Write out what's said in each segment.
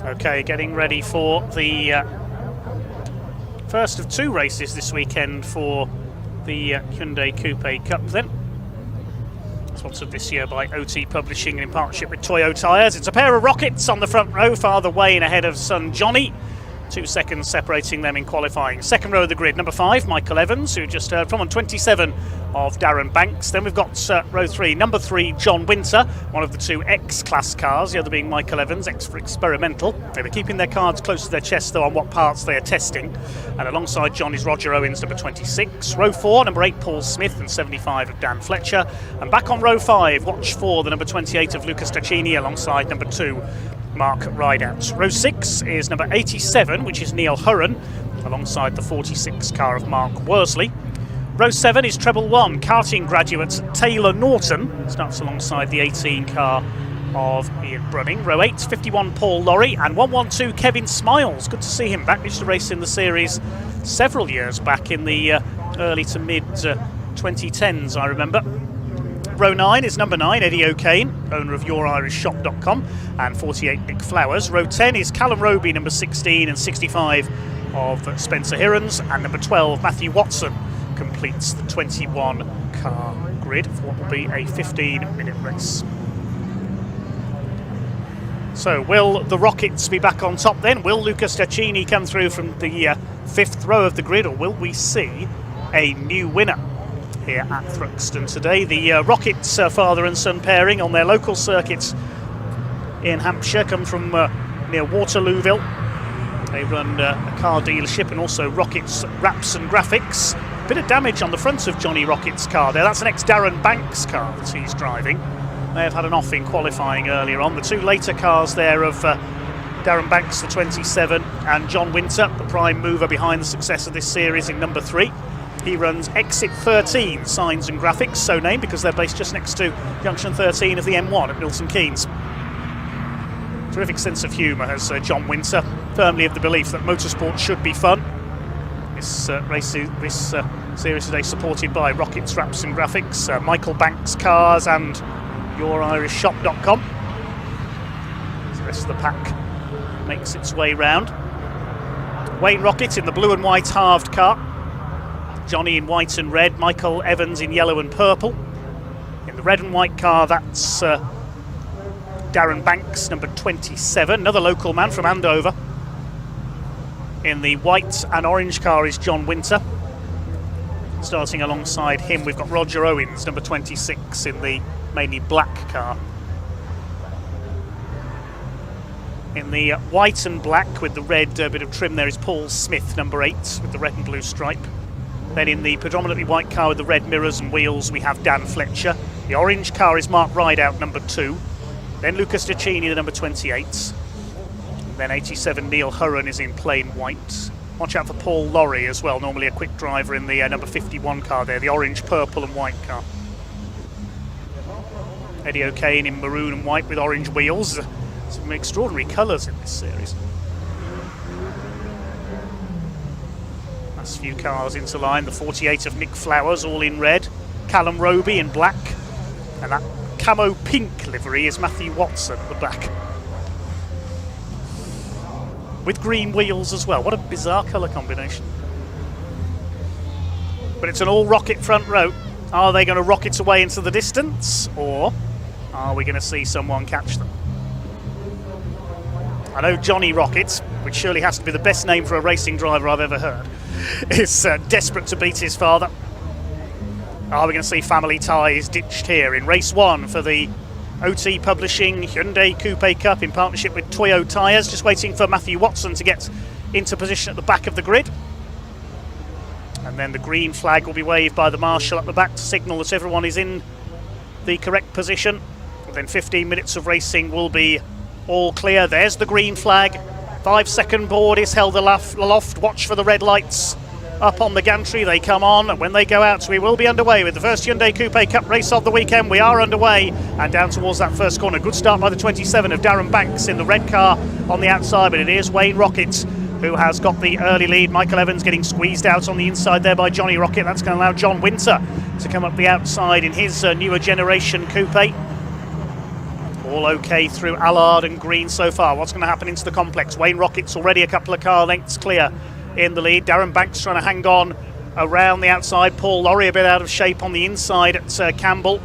Okay, getting ready for the first of two races this weekend for the Hyundai Coupe Cup then. Sponsored this year by OT Publishing and in partnership with Toyo Tires. It's a pair of rockets on the front row, Father Wayne ahead of son Johnny. 2 seconds separating them in qualifying. Second row of the grid, number 5, Michael Evans, who just heard from, on 27 of Darren Banks. Then we've got row 3, number 3, John Winter, one of the 2 X-Class cars, the other being Michael Evans, X for experimental. They were keeping their cards close to their chest, though, on what parts they are testing. And alongside John is Roger Owens, number 26. Row 4, number 8, Paul Smith, and 75 of Dan Fletcher. And back on row 5, watch for the number 28 of Lucas Taccini, alongside number 2, Mark Rideout. Row 6 is number 87, which is Neil Hurren, alongside the 46 car of Mark Worsley. Row 7 is treble 1, karting graduate Taylor Norton, starts alongside the 18 car of Ian Brunning. Row 8, 51 Paul Lorry, and 112 Kevin Smiles. Good to see him back. Used to race in the series several years back in the early to mid 2010s, I remember. Row 9 is number 9, Eddie O'Kane, owner of YourIrishShop.com, and 48 Nick Flowers. Row 10 is Callum Roby, number 16, and 65 of Spencer Hirons, and number 12, Matthew Watson, completes the 21-car grid for what will be a 15-minute race. So will the Rockets be back on top then? Will Lucas Taccini come through from the 5th row of the grid, or will we see a new winner here at Thruxton today? The Rockets father and son pairing on their local circuits in Hampshire come from near Waterlooville. They run a car dealership and also Rockets Wraps and Graphics. Bit of damage on the front of Johnny Rocket's car there. That's an ex-Darren Banks car that he's driving. They have had an off in qualifying earlier on. The 2 later cars there of Darren Banks, the 27, and John Winter, the prime mover behind the success of this series in number 3. He runs Exit 13 Signs and Graphics, so named because they're based just next to Junction 13 of the M1 at Milton Keynes. Terrific sense of humour has John Winter, firmly of the belief that motorsport should be fun. This series today supported by Rockets Wraps and Graphics, Michael Banks Cars, and YourIrishShop.com. The rest of the pack makes its way round. Wayne Rocket in the blue and white halved car. Johnny in white and red, Michael Evans in yellow and purple. In the red and white car, that's Darren Banks, number 27, another local man from Andover. In the white and orange car is John Winter. Starting alongside him, we've got Roger Owens, number 26, in the mainly black car. In the white and black with the red bit of trim there is Paul Smith, number 8, with the red and blue stripe. Then in the predominantly white car with the red mirrors and wheels, we have Dan Fletcher. The orange car is Mark Rideout, number 2. Then Lucas Taccini, the number 28. And then 87 Neil Hurren is in plain white. Watch out for Paul Lorry as well, normally a quick driver in the number 51 car there, the orange, purple and white car. Eddie O'Kane in maroon and white with orange wheels. Some extraordinary colours in this series. Last few cars into line, the 48 of Nick Flowers, all in red. Callum Roby in black. And that camo pink livery is Matthew Watson at the back. With green wheels as well. What a bizarre colour combination. But it's an all-rocket front row. Are they going to rocket away into the distance? Or are we going to see someone catch them? I know Johnny Rockets, which surely has to be the best name for a racing driver I've ever heard, is desperate to beat his father. Are we going to see family ties ditched here in race 1 for the OT Publishing Hyundai Coupe Cup in partnership with Toyo Tires? Just waiting for Matthew Watson to get into position at the back of the grid. And then the green flag will be waved by the marshal at the back to signal that everyone is in the correct position. And then 15 minutes of racing will be all clear. There's the green flag. 5-second board is held aloft. Watch for the red lights up on the gantry. They come on, and when they go out, we will be underway with the first Hyundai Coupe Cup race of the weekend. We are underway and down towards that first corner. Good start by the 27 of Darren Banks in the red car on the outside, but it is Wayne Rocket who has got the early lead. Michael Evans getting squeezed out on the inside there by Johnny Rocket. That's going to allow John Winter to come up the outside in his newer generation coupe. All okay through Allard and Green so far. What's going to happen into the complex? Wayne Rocket's already a couple of car lengths clear in the lead. Darren Banks trying to hang on around the outside. Paul Lorry a bit out of shape on the inside at Campbell.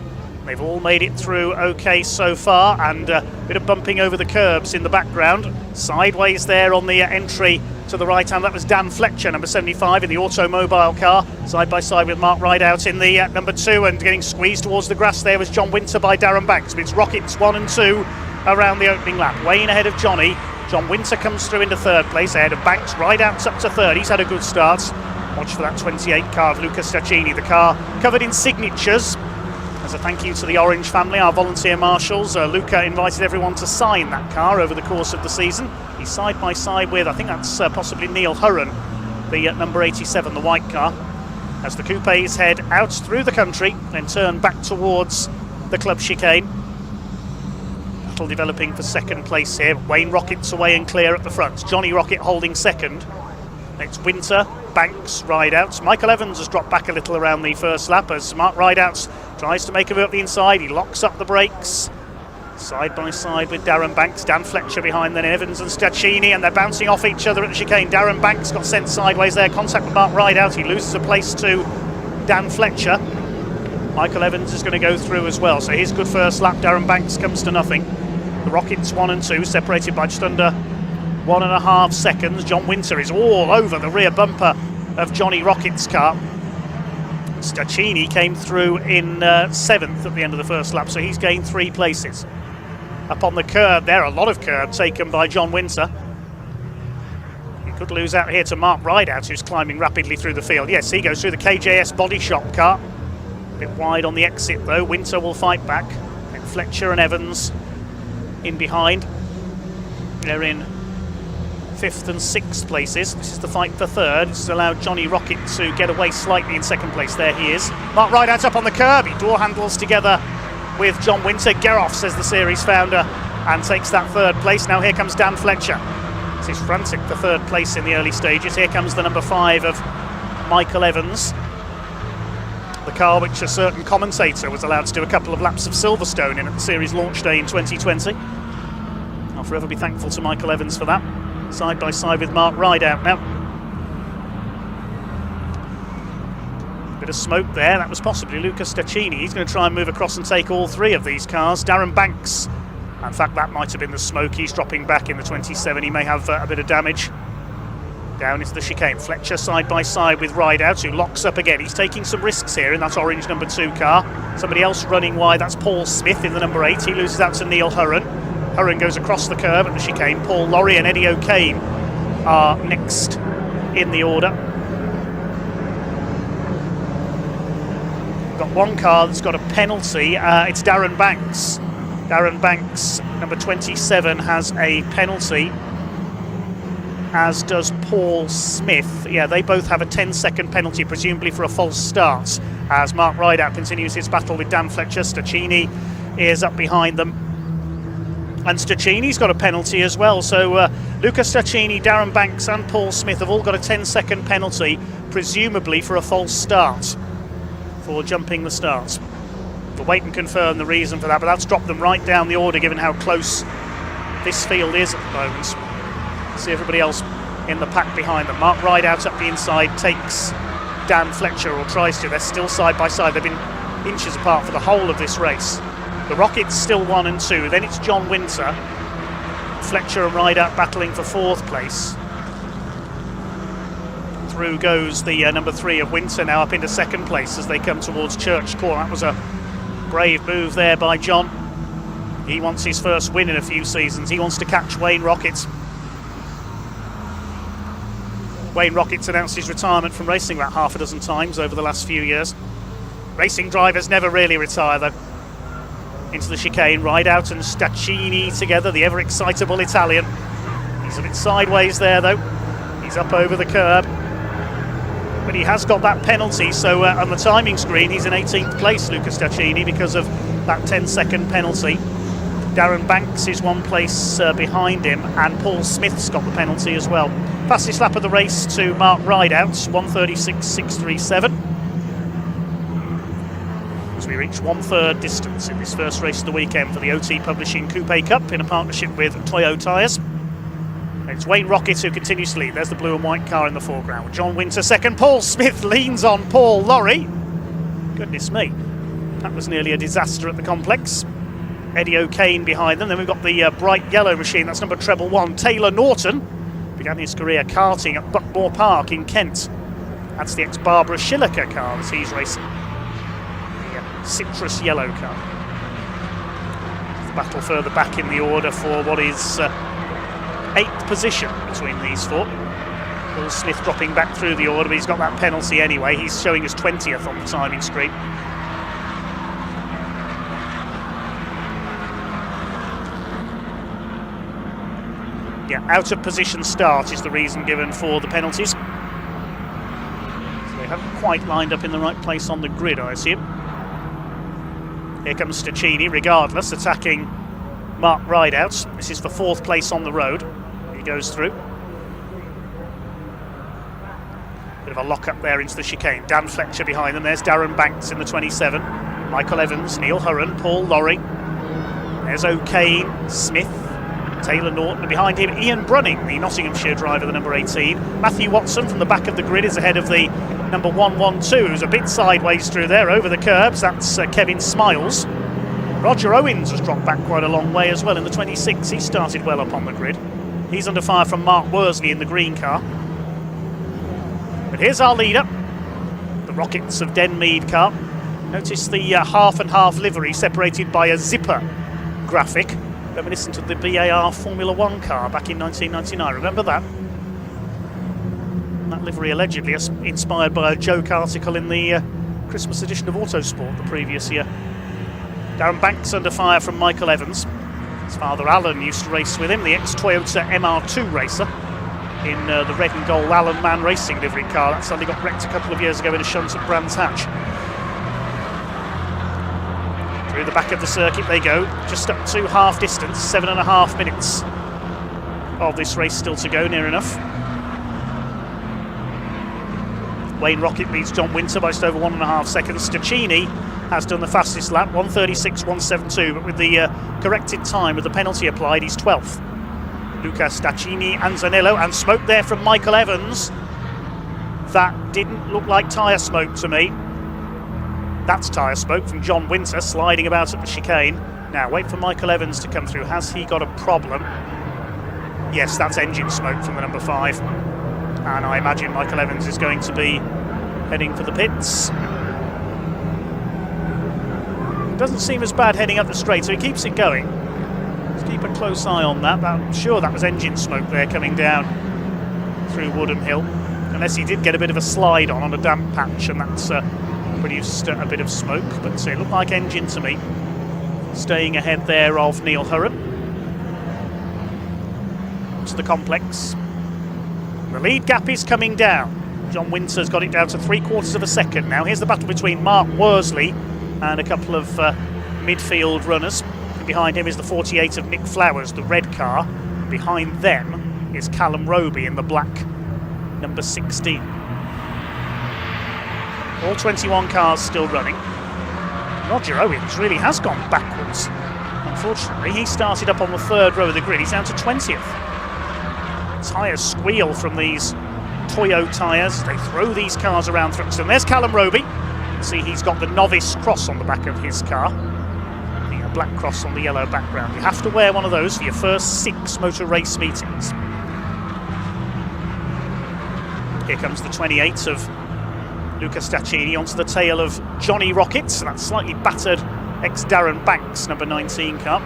They've all made it through okay so far, and a bit of bumping over the curbs in the background. Sideways there on the entry to the right hand, that was Dan Fletcher, number 75 in the automobile car, side by side with Mark Rideout in the number 2, and getting squeezed towards the grass there was John Winter by Darren Banks. But it's Rockets 1 and 2 around the opening lap. Wayne ahead of Johnny. John Winter comes through into third place ahead of Banks. Rideout's up to third. He's had a good start. Watch for that 28 car of Luca Staccini, the car covered in signatures. As a thank you to the Orange family, our volunteer marshals, Luca invited everyone to sign that car over the course of the season. He's side by side with, I think that's possibly Neil Hurren, the number 87, the white car, as the coupes head out through the country, then turn back towards the club chicane. Battle developing for second place here. Wayne Rocket's away and clear at the front. Johnny Rocket holding second. It's Winter, Banks, Rideouts. Michael Evans has dropped back a little around the first lap as Mark Rideouts tries to make a move up the inside. He locks up the brakes. Side by side with Darren Banks. Dan Fletcher behind then Evans and Staccini, and they're bouncing off each other at the chicane. Darren Banks got sent sideways there. Contact with Mark Rideout. He loses a place to Dan Fletcher. Michael Evans is going to go through as well. So his good first lap. Darren Banks comes to nothing. The Rockets 1 and 2 separated by just under 1.5 seconds. John Winter is all over the rear bumper of Johnny Rocket's car. Staccini came through in 7th at the end of the first lap, so he's gained 3 places. Up on the curb there, a lot of curb taken by John Winter. He could lose out here to Mark Rideout, who's climbing rapidly through the field. Yes, he goes through the KJS body shop car. A bit wide on the exit though. Winter will fight back. And Fletcher and Evans in behind. They're in 5th and 6th places. This is the fight for third. This has allowed Johnny Rocket to get away slightly in second place. There he is. Mark Rideout up on the curb. He door handles together with John Winter. Geroff, says the series founder, and takes that third place. Now here comes Dan Fletcher. This is frantic for third place in the early stages. Here comes the number 5 of Michael Evans. The car which a certain commentator was allowed to do a couple of laps of Silverstone in at the series launch day in 2020. I'll forever be thankful to Michael Evans for that. Side by side with Mark Rideout now. Bit of smoke there. That was possibly Luca Staccini. He's going to try and move across and take all 3 of these cars. Darren Banks. In fact, that might have been the smoke. He's dropping back in the 27. He may have a bit of damage. Down into the chicane. Fletcher side by side with Rideout, who locks up again. He's taking some risks here in that orange number 2 car. Somebody else running wide. That's Paul Smith in the number 8. He loses out to Neil Hurren. Hurren goes across the curb at the chicane. Paul Lorry and Eddie O'Kane are next in the order. We've got one car that's got a penalty. It's Darren Banks. Darren Banks, number 27, has a penalty, as does Paul Smith. Yeah, they both have a 10-second penalty, presumably for a false start, as Mark Rideout continues his battle with Dan Fletcher. Staccini is up behind them. And Staccini's got a penalty as well. So Luca Staccini, Darren Banks and Paul Smith have all got a 10-second penalty, presumably for a false start, for jumping the starts. We'll wait and confirm the reason for that, but that's dropped them right down the order given how close this field is at the moment. See everybody else in the pack behind them. Mark Rideout up the inside takes Dan Fletcher, or tries to. They're still side by side. They've been inches apart for the whole of this race. The Rockets still 1 and 2. Then it's John Winter. Fletcher and Rideout battling for 4th place. Through goes the number 3 of Winter now up into 2nd place as they come towards Church Corner. That was a brave move there by John. He wants his first win in a few seasons. He wants to catch Wayne Rockets. Wayne Rockets announced his retirement from racing about half a dozen times over the last few years. Racing drivers never really retire though. Into the chicane, Rideout and Staccini together, the ever-excitable Italian. He's a bit sideways there though. He's up over the curb. But he has got that penalty, so on the timing screen he's in 18th place, Luca Staccini, because of that 10-second penalty. Darren Banks is 1 place behind him, and Paul Smith's got the penalty as well. Fastest lap of the race to Mark Rideout, 1:36.637. As we reached 1/3 distance in this first race of the weekend for the OT Publishing Coupe Cup in a partnership with Toyo Tires. It's Wayne Rocket who continues to lead. There's the blue and white car in the foreground. John Winter second. Paul Smith leans on Paul Lorry. Goodness me, that was nearly a disaster at the complex. Eddie O'Kane behind them. Then we've got the bright yellow machine. That's number treble 1. Taylor Norton began his career karting at Buckmore Park in Kent. That's the ex-Barbara Schilliker car that he's racing. The citrus yellow car. The battle further back in the order for what is 8th position between these four. Paul Smith dropping back through the order, but he's got that penalty anyway. He's showing us 20th on the timing screen. Yeah, out of position start is the reason given for the penalties. So they haven't quite lined up in the right place on the grid, I assume. Here comes Stacchini, regardless, attacking Mark Rideout. This is for 4th place on the road. He goes through. Bit of a lock up there into the chicane. Dan Fletcher behind them. There's Darren Banks in the 27. Michael Evans, Neil Hurren, Paul Lorry. There's O'Kane, Smith, Taylor Norton, and behind him Ian Brunning, the Nottinghamshire driver, the number 18. Matthew Watson from the back of the grid is ahead of the number 112, who's a bit sideways through there over the curbs. That's Kevin Smiles. Roger Owens has dropped back quite a long way as well in the 26. He started well up on the grid. He's under fire from Mark Worsley in the green car. But here's our leader, the Rockets of Denmead car. Notice the half and half livery separated by a zipper graphic, reminiscent of the BAR Formula 1 car back in 1999. Remember that? That livery allegedly inspired by a joke article in the Christmas edition of Autosport the previous year. Darren Banks under fire from Michael Evans. His father Alan used to race with him, the ex-Toyota MR2 racer in the red and gold Alan Mann Racing livery car. That suddenly got wrecked a couple of years ago in a shunt at Brands Hatch. Through the back of the circuit they go, just up to half distance, 7.5 minutes of this race still to go, near enough. Wayne Rocket leads John Winter by just over 1.5 seconds. Stacchini has done the fastest lap, 1:36.172, but with the corrected time, with the penalty applied, he's 12th. Luca Stacchini, Anzanello, and smoke there from Michael Evans. That didn't look like tyre smoke to me. That's tyre smoke from John Winter sliding about at the chicane. Now wait for Michael Evans to come through. Has he got a problem? Yes, that's engine smoke from the number 5. And I imagine Michael Evans is going to be heading for the pits. Doesn't seem as bad heading up the straight, so he keeps it going. Let's keep a close eye on that. I'm sure that was engine smoke there coming down through Woodham Hill. Unless he did get a bit of a slide on a damp patch, and that's produced a bit of smoke, but it looked like engine to me. Staying ahead there of Neil Hurren. To the complex. The lead gap is coming down. John Winter's got it down to 3/4 of a second now. Here's the battle between Mark Worsley and a couple of midfield runners. And behind him is the 48 of Nick Flowers, the red car. Behind them is Callum Roby in the black number 16. All 21 cars still running. Roger Owens really has gone backwards. Unfortunately, he started up on the 3rd row of the grid. He's down to 20th. Tyres squeal from these Toyo Tires. They throw these cars around Thruxton. There's Callum Roby. See, he's got the novice cross on the back of his car. The black cross on the yellow background. You have to wear one of those for your first 6 motor race meetings. Here comes the 28 of Luca Stacchini onto the tail of Johnny Rocket. So that slightly battered ex-Darren Banks, number 19 car.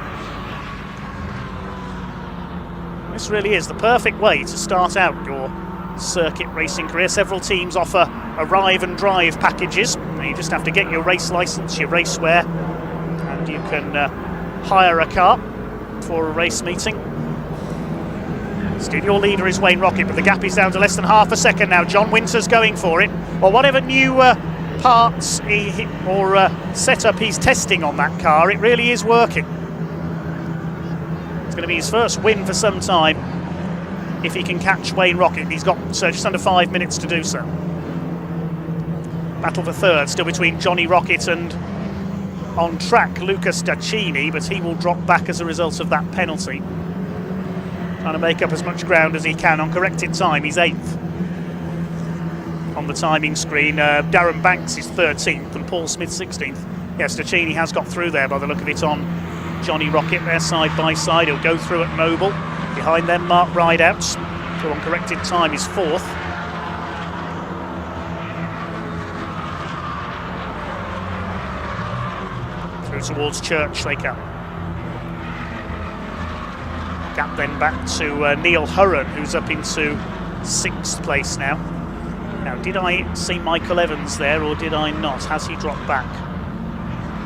This really is the perfect way to start out your circuit racing career. Several teams offer arrive and drive packages. You just have to get your race licence, your race wear, and you can hire a car for a race meeting. Still your leader is Wayne Rocket, but the gap is down to less than half a second now. John Winter's going for it. Well, whatever new parts or setup he's testing on that car, it really is working. It's going to be his first win for some time if he can catch Wayne Rocket. He's got just under 5 minutes to do so. Battle for 3rd, still between Johnny Rocket and on track, Lucas Daccini, but he will drop back as a result of that penalty. Trying to make up as much ground as he can on corrected time. He's 8th on the timing screen. Darren Banks is 13th and Paul Smith 16th. Yes, Daccini has got through there by the look of it on Johnny Rocket. They're side by side. He'll go through at Noble. Behind them, Mark Rideout, who on corrected time is 4th. Through towards Church they come. Gap then back to Neil Hurren, who's up into 6th place now. Now, did I see Michael Evans there or did I not? Has he dropped back?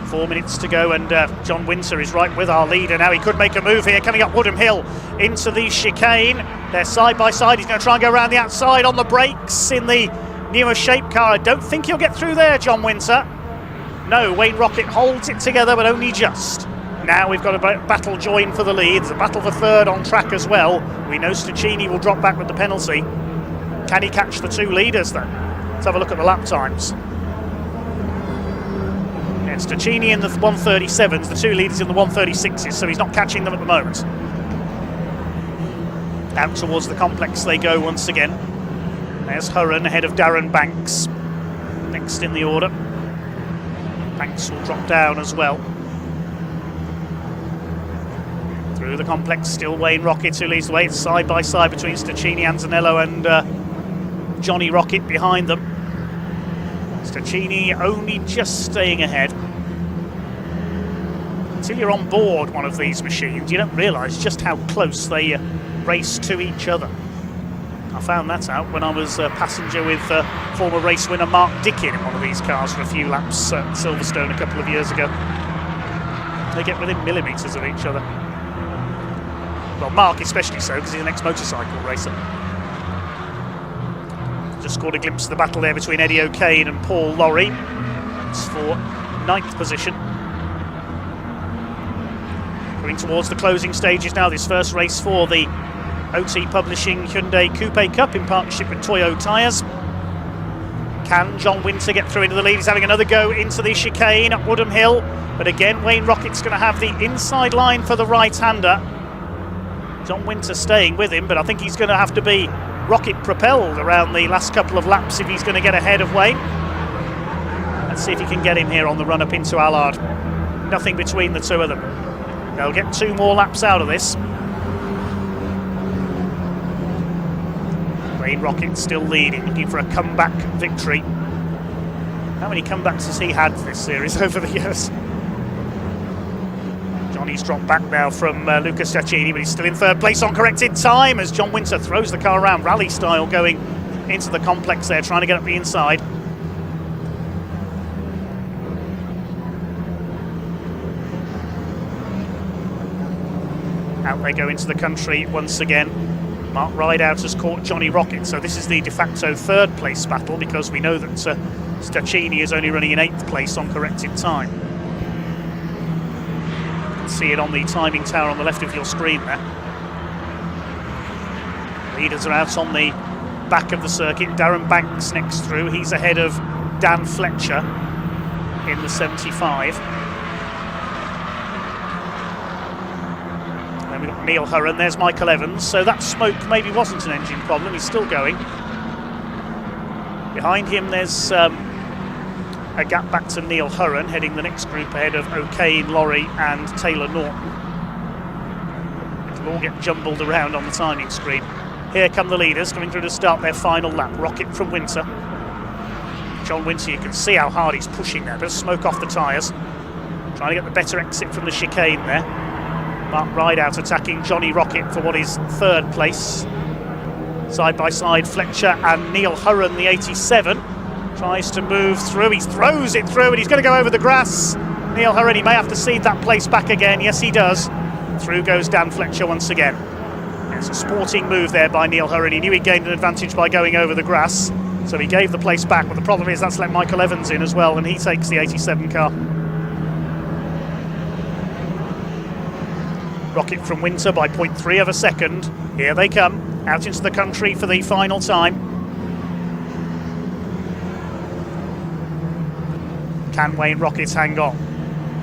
4 minutes to go, and John Winter is right with our leader now. He could make a move here, coming up Woodham Hill into the chicane. They're side by side. He's going to try and go around the outside on the brakes in the newer shape car. I don't think he'll get through there, John Winter. No, Wayne Rocket holds it together, but only just. Now we've got a battle join for the lead. There's a battle for 3rd on track as well. We know Staccini will drop back with the penalty. Can he catch the 2 leaders then? Let's have a look at the lap times. It's Staccini in the 137s, the 2 leaders in the 136s, so he's not catching them at the moment. Out towards the complex they go once again. There's Hurren ahead of Darren Banks. Next in the order. Banks will drop down as well. Through the complex, still Wayne Rocket who leads the way. It's side by side between Staccini, Anzanello and Johnny Rocket behind them. Staccini only just staying ahead. Until you're on board one of these machines, you don't realise just how close they race to each other. I found that out when I was a passenger with former race winner Mark Dickin in one of these cars for a few laps at Silverstone a couple of years ago. They get within millimetres of each other. Well, Mark especially so, because he's an ex-motorcycle racer. Just caught a glimpse of the battle there between Eddie O'Kane and Paul Lorry. It's for 9th position. Going towards the closing stages now, this first race for the OT Publishing Hyundai Coupe Cup in partnership with Toyo Tires. Can John Winter get through into the lead? He's having another go into the chicane at Woodham Hill. But again, Wayne Rocket's going to have the inside line for the right-hander. John Winter staying with him, but I think he's going to have to be rocket propelled around the last couple of laps if he's going to get ahead of Wayne. Let's see if he can get him here on the run-up into Allard. Nothing between the 2 of them. They'll get 2 more laps out of this. Wayne Rocket still leading, looking for a comeback victory. How many comebacks has he had this series over the years? Johnny's dropped back now from Lucas Daccini, but he's still in 3rd place on corrected time as John Winter throws the car around, rally style, going into the complex there, trying to get up the inside. Out they go into the country once again. Mark Rideout has caught Johnny Rocket, so this is the de facto 3rd place battle, because we know that Staccini is only running in 8th place on corrected time. See it on the timing tower on the left of your screen there. Leaders are out on the back of the circuit. Darren Banks next through. He's ahead of Dan Fletcher in the 75. And then we've got Neil Hurren. There's Michael Evans. So that smoke maybe wasn't an engine problem. He's still going. Behind him there's a gap back to Neil Hurren, heading the next group ahead of O'Kane, Lorry and Taylor Norton. It'll all get jumbled around on the timing screen. Here come the leaders coming through to start their final lap. Rocket from Winter. John Winter, you can see how hard he's pushing there. Bit of smoke off the tyres. Trying to get the better exit from the chicane there. Mark Rideout attacking Johnny Rocket for what is 3rd place. Side by side, Fletcher and Neil Hurren, the 87. Tries to move through, he throws it through and he's going to go over the grass. Neil Hurren, he may have to cede that place back again. Yes, he does. Through goes Dan Fletcher once again. It's a sporting move there by Neil Hurren. He knew he gained an advantage by going over the grass, so he gave the place back. But the problem is that's let Michael Evans in as well, and he takes the 87 car. Rocket from Winter by 0.3 of a second. Here they come, out into the country for the final time. Can Wayne Rocket hang on?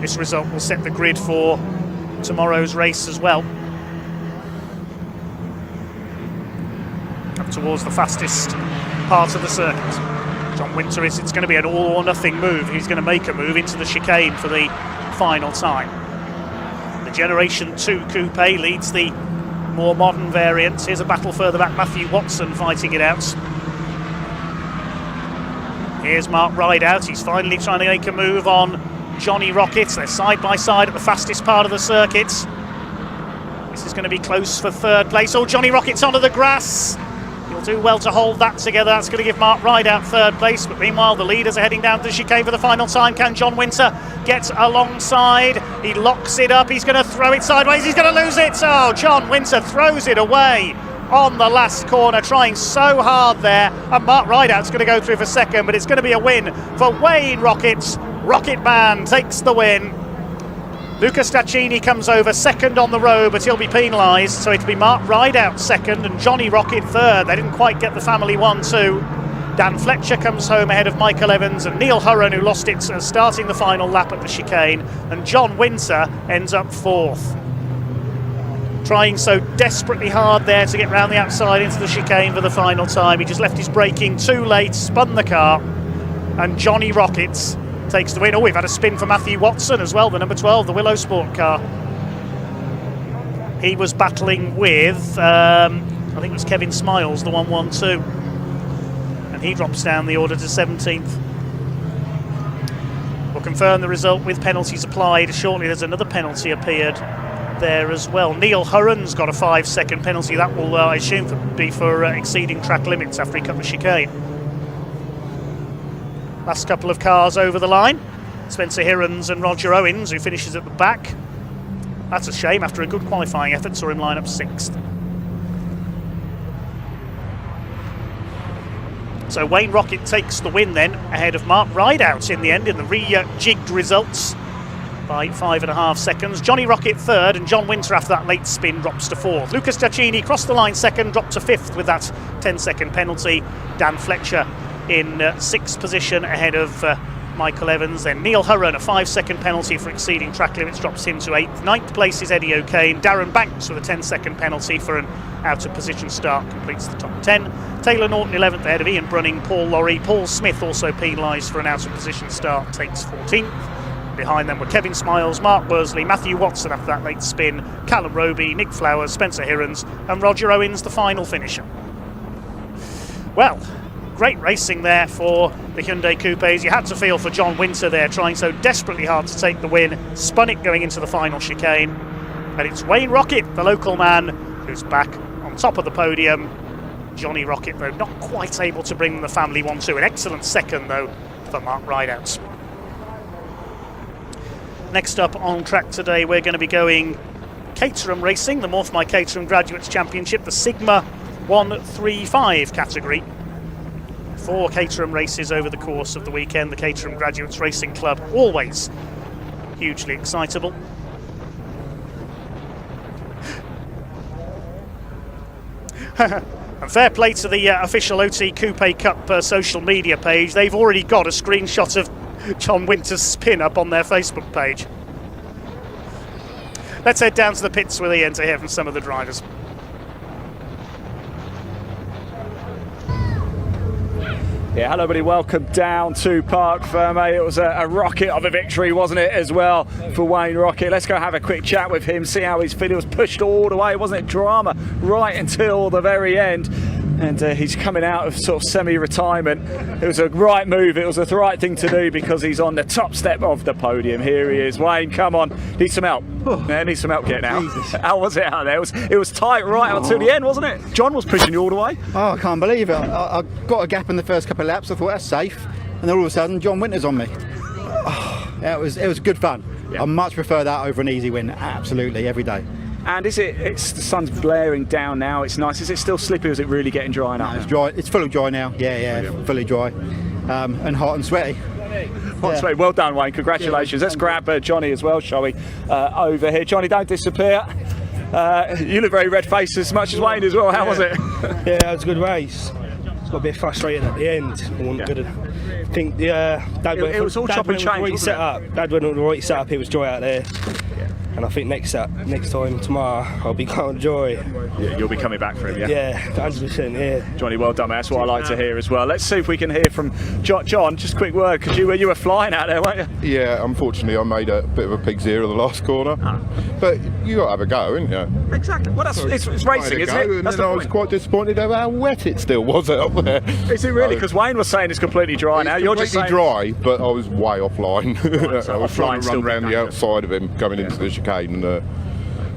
This result will set the grid for tomorrow's race as well. Up towards the fastest part of the circuit. John Winter it's going to be an all or nothing move. He's going to make a move into the chicane for the final time. The Generation 2 Coupe leads the more modern variant. Here's a battle further back, Matthew Watson fighting it out. Here's Mark Rideout, he's finally trying to make a move on Johnny Rocket. They're side by side at the fastest part of the circuit. This is going to be close for third place. Oh, Johnny Rocket's onto the grass. He'll do well to hold that together. That's going to give Mark Rideout third place. But meanwhile, the leaders are heading down to the chicane for the final time. Can John Winter get alongside? He locks it up. He's going to throw it sideways. He's going to lose it. Oh, John Winter throws it away on the last corner, trying so hard there. And Mark Rideout's going to go through for second, but it's going to be a win for Wayne Rockets. Rocket Man takes the win. Luca Staccini comes over second on the row, but he'll be penalised, so it'll be Mark Rideout second and Johnny Rocket third. They didn't quite get the family 1-2. Dan Fletcher comes home ahead of Michael Evans and Neil Hurren, who lost it starting the final lap at the chicane, and John Winter ends up fourth. Trying so desperately hard there to get round the outside into the chicane for the final time. He just left his braking too late, spun the car, and Johnny Rockets takes the win. Oh, we've had a spin for Matthew Watson as well, the number 12, the Willow Sport car. He was battling with, I think it was Kevin Smiles, the 112. And he drops down the order to 17th. We'll confirm the result with penalties applied. Shortly there's another penalty appeared there as well. Neil Hurren's got a 5-second penalty. That will, I assume, be for exceeding track limits after he cut the chicane. Last couple of cars over the line. Spencer Hirons and Roger Owens, who finishes at the back. That's a shame. After a good qualifying effort, saw him line up 6th. So Wayne Rocket takes the win then, ahead of Mark Rideout in the end, in the re-jigged results by 5.5 seconds. Johnny Rocket third, and John Winter after that late spin drops to 4th. Lucas Staccini crossed the line second, dropped to 5th with that 10-second penalty. Dan Fletcher in 6th position ahead of Michael Evans. Then Neil Hurren, a 5-second penalty for exceeding track limits, drops him to 8th. 9th place is Eddie O'Kane. Darren Banks with a 10-second penalty for an out of position start completes the top 10. Taylor Norton 11th ahead of Ian Brunning, Paul Lorry. Paul Smith also penalised for an out of position start, takes 14th. Behind them were Kevin Smiles, Mark Worsley, Matthew Watson after that late spin, Callum Roby, Nick Flowers, Spencer Hirons and Roger Owens, the final finisher. Well, great racing there for the Hyundai Coupes. You had to feel for John Winter there, trying so desperately hard to take the win. Spun it going into the final chicane. And it's Wayne Rocket, the local man, who's back on top of the podium. Johnny Rocket, though, not quite able to bring the family 1-2. An excellent second, though, for Mark Rideout. Next up on track today, we're going to be going Caterham racing, the Morph My Caterham Graduates Championship, the Sigma 135 category. 4 Caterham races over the course of the weekend. The Caterham Graduates Racing Club, always hugely excitable. And fair play to the official OT Coupe Cup social media page. They've already got a screenshot of John Winter's spin up on their Facebook page. Let's head down to the pits with Ian to hear from some of the drivers. Yeah, hello everybody, welcome down to Parc Ferme. It was a rocket of a victory, wasn't it, as well, for Wayne Rocket. Let's go have a quick chat with him, see how he's feeling. It was pushed all the way, wasn't it? Drama right until the very end. And he's coming out of sort of semi-retirement. It was a right move, it was the right thing to do because he's on the top step of the podium. Here he is. Wayne, come on, need some help. Yeah, need some help getting out. Jesus. How was it out there? It was tight right until the end, wasn't it? John was pushing you all the way. Oh, I can't believe it. I got a gap in the first couple of laps. I thought that's safe, and then all of a sudden John Winter's on me. Oh, yeah, it was good fun. Yeah. I much prefer that over an easy win, absolutely, every day. And it's the sun's blaring down now, it's nice. Is it still slippy or is it really getting dry now? No, it's dry, it's fully dry now, yeah, fully dry. And hot and sweaty. Hot and sweaty, well done Wayne, congratulations. Let's grab Johnny as well, shall we, over here. Johnny, don't disappear. You look very red-faced as much as Wayne as well, how was it? Yeah, it was a good race. got a bit frustrated at the end. I wasn't good at, I think Dad It was all chop and change, wasn't it? Dad went on the right setup. It was Joy out there. And I think next time tomorrow I'll be going Joy. Yeah, you'll be coming back for him, yeah? Yeah, 100%, yeah. Johnny, well done, mate. That's what I like to hear as well. Let's see if we can hear from John. Just a quick word, because you were flying out there, weren't you? Yeah, unfortunately I made a bit of a pig's ear at the last corner. But you got to have a go, haven't you? Exactly. Well, it's racing, isn't it? And then I was quite disappointed about how wet it still was out there. Is it really? Because Wayne was saying it's completely dry now. You're just saying dry, but I was way offline. So I was trying to run offline around the still outside of him coming into the chicane, and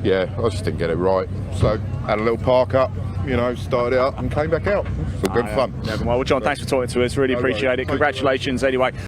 yeah, I just didn't get it right. So had a little park up, started it up and came back out. So good fun. Well, John, thanks for talking to us. Really appreciate it. Congratulations anyway.